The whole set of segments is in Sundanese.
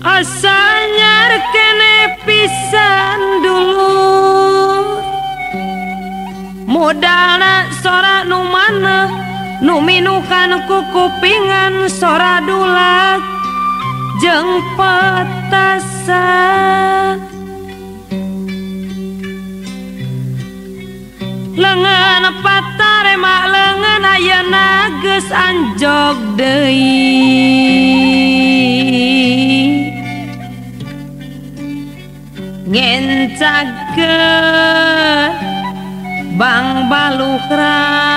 Asanya kene pisan dulu modalna sora nu maneh nu minukan ku kupingan sora dulat jeung petasan lengan patare mak lengan ayeuna geus anjog deui ngencakeun bang baluk rasa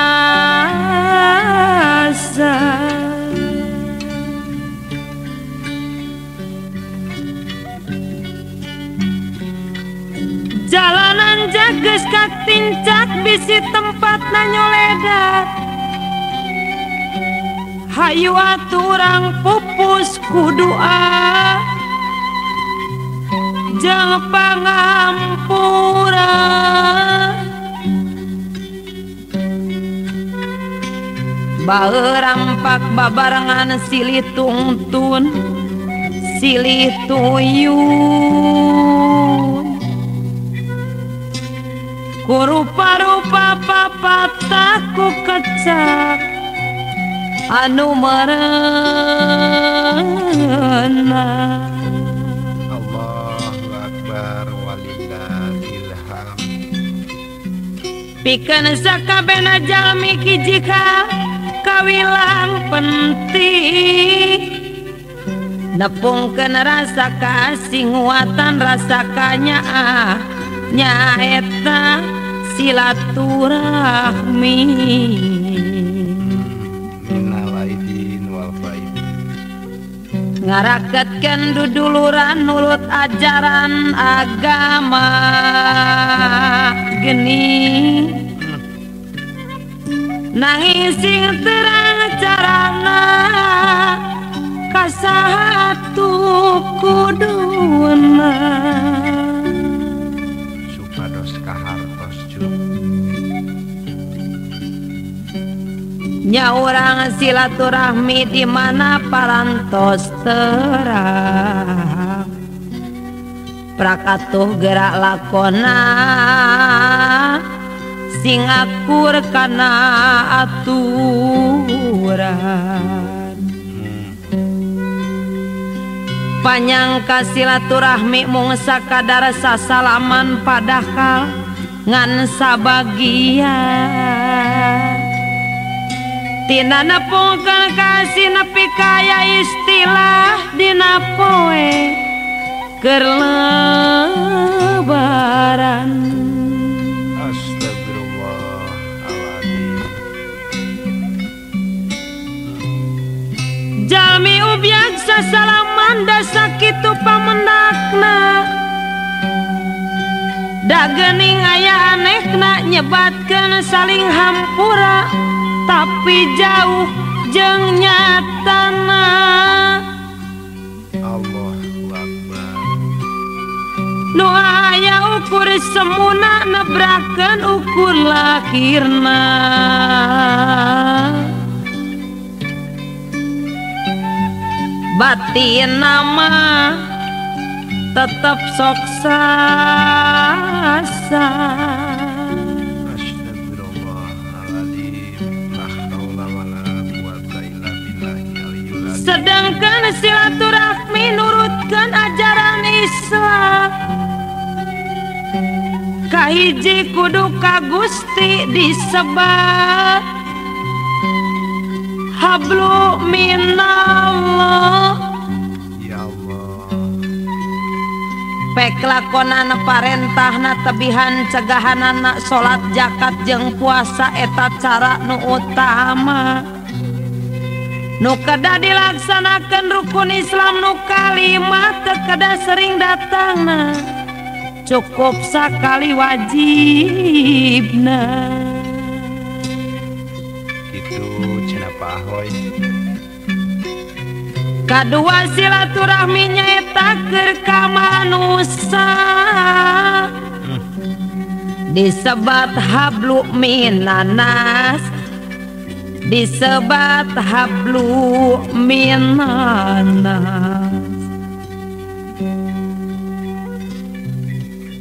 jalanan jages katincak bisi tempatna nyoledat hayu aturang pupus kudua jeung pangampura baeurampak babarengan silih tungtun silih tuyun ku rupa-rupa papataku kecak anu merenah Allahu Akbar walillahil hamd pikeun sakabehna jalmi kijika kawilang penting nepungkeun rasa kasih nguatan rasa kanyaah nyaeta silaturahmi minal aidin wal faidin ngaraketkeun duduluran nurut ajaran agama geni nanging sing terang carana kasatu kuduna supados kahartos juk nyaurang silaturahmi di mana parantos terang prakatuh gerak lakona sing akur kana aturan panyangka silaturahmi mung sakadar sasalaman padahal ngan sabagian tina nepungkeun kasih nepi kaya istilah dina poe keur lebaran jalmi ubyak sasalaman da sakitu pamendakna da geuning aya anehna nyebatkeun saling hampura tapi jauh jeung nyatana Allahu Akbar nu aya ukur semuna nebrakeun ukur lahirna batin nama tetep sok sasa Astagfirullahaladzim la haula wala quwata illa billahil aliyyil azim sedangkan silaturahmi nurutkeun ajaran Islam kahiji kudu ka Gusti disebat hablu minallah ya Allah pek lakonana parentahna tebihan cegahanana salat zakat jeung puasa eta cara nu utama nu kada dilaksanakeun rukun Islam nu kalima teu kada sering datangna cukup sakali wajibna gitu cenah Pak Ahoy kadua silaturahmi nyaeta keur ka manusia disebat hablu minanas disebat hablu minanas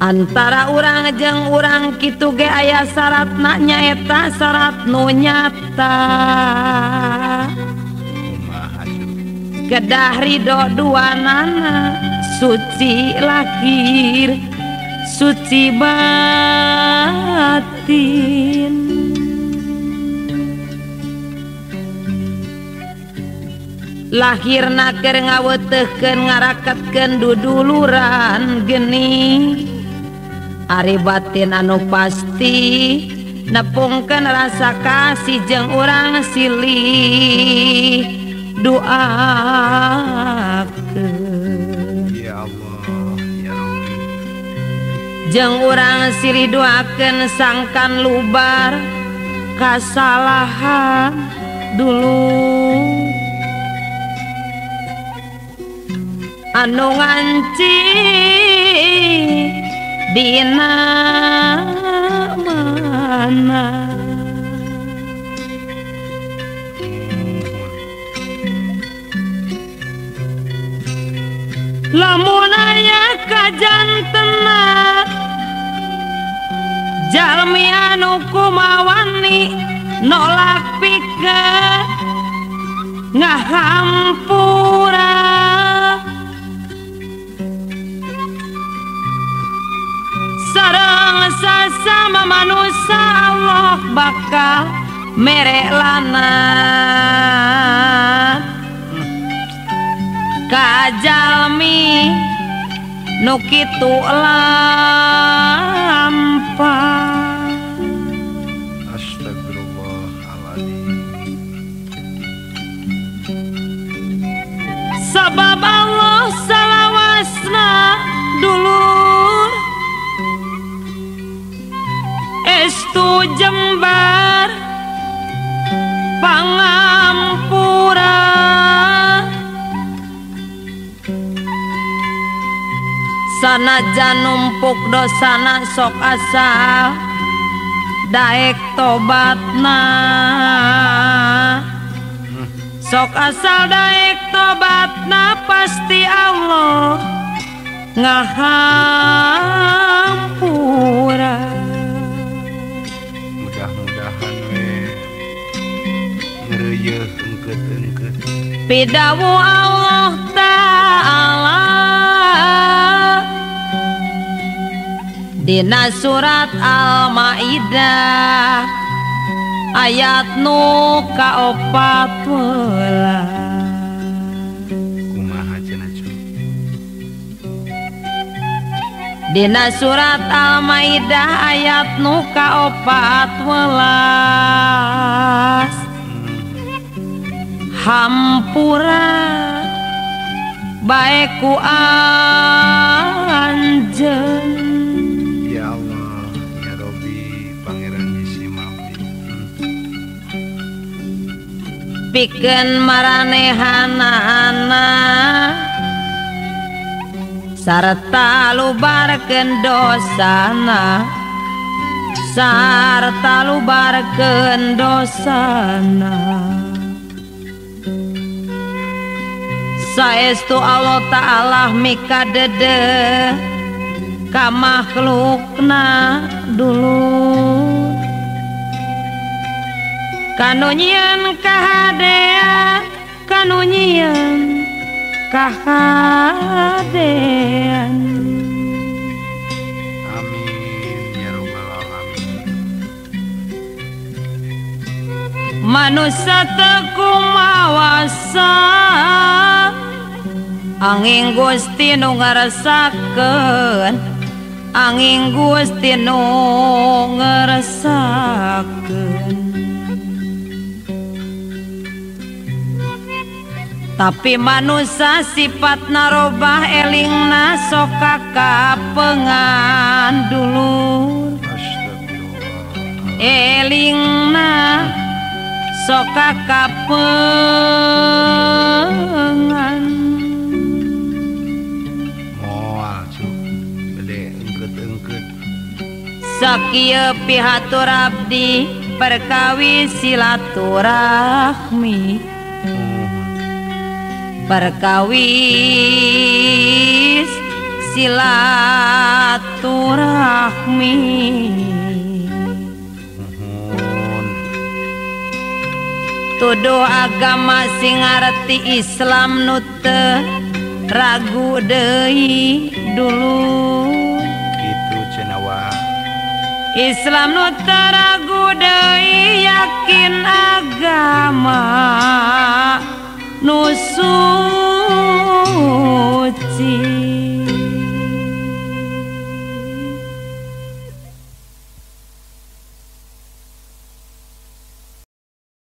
antara urang jeung urang kitu ge aya syaratna nyaeta syarat nu nyata kedah ridho duanana suci lahir suci batin lahirna keur ngaweteuhkeun ngaraketkeun duduluran geni ari batin anu pasti nepungkeun rasa kasih jeung urang silih doakeun ya Allah ya Rabbi jeung urang silih doakeun sangkan lubar kasalahan dulu anu nganci dina mana lamun aya kajantena jalmi anu kumawani nolak pikeun ngahampura sareng sasama manusia Allah bakal mere lanat kajalmi nu kitu lampah astagfirullahaladzim sabab Allah salawasna dulur estu jembar pangampura sanajan numpuk dosana sok asal daek tobatna sok asal daek tobatna pasti Allah ngahampura mudah-mudahan we ngeureuh engkeut-engkeut pidawu Allah Ta'ala dina surat Al-Maidah ayat nu ka-14 kumaha cenah cu dina surat Al-Maidah ayat nu ka-14 hampura bae ku anjeun ya Allah ya Rabbi pangeran bisi maafin pikeun maranehanana sarta lubarkeun dosana sarta lubarkeun dosana saestu Allah Ta'ala mikadede ka makhlukna dulu kanu nyieun kahadean kanu nyieun kahadean amin ya rabbal alamin manusia teu kumawasa angin Gusti nu ngarasakeun angin Gusti nu ngarasakeun tapi manusia sifatna robah elingna sok kapengan dulur astagfirullah elingna sok kapengan moal cu gede engkeut-engkeut sakieu pihatur abdi perkawis silaturahmi perkawis silaturahmi silaturahmi tuduh agama sing ngarti Islam nu teu ragu deui dulu gitu cenawa Islam nu teu ragu deui yakin agama nu suci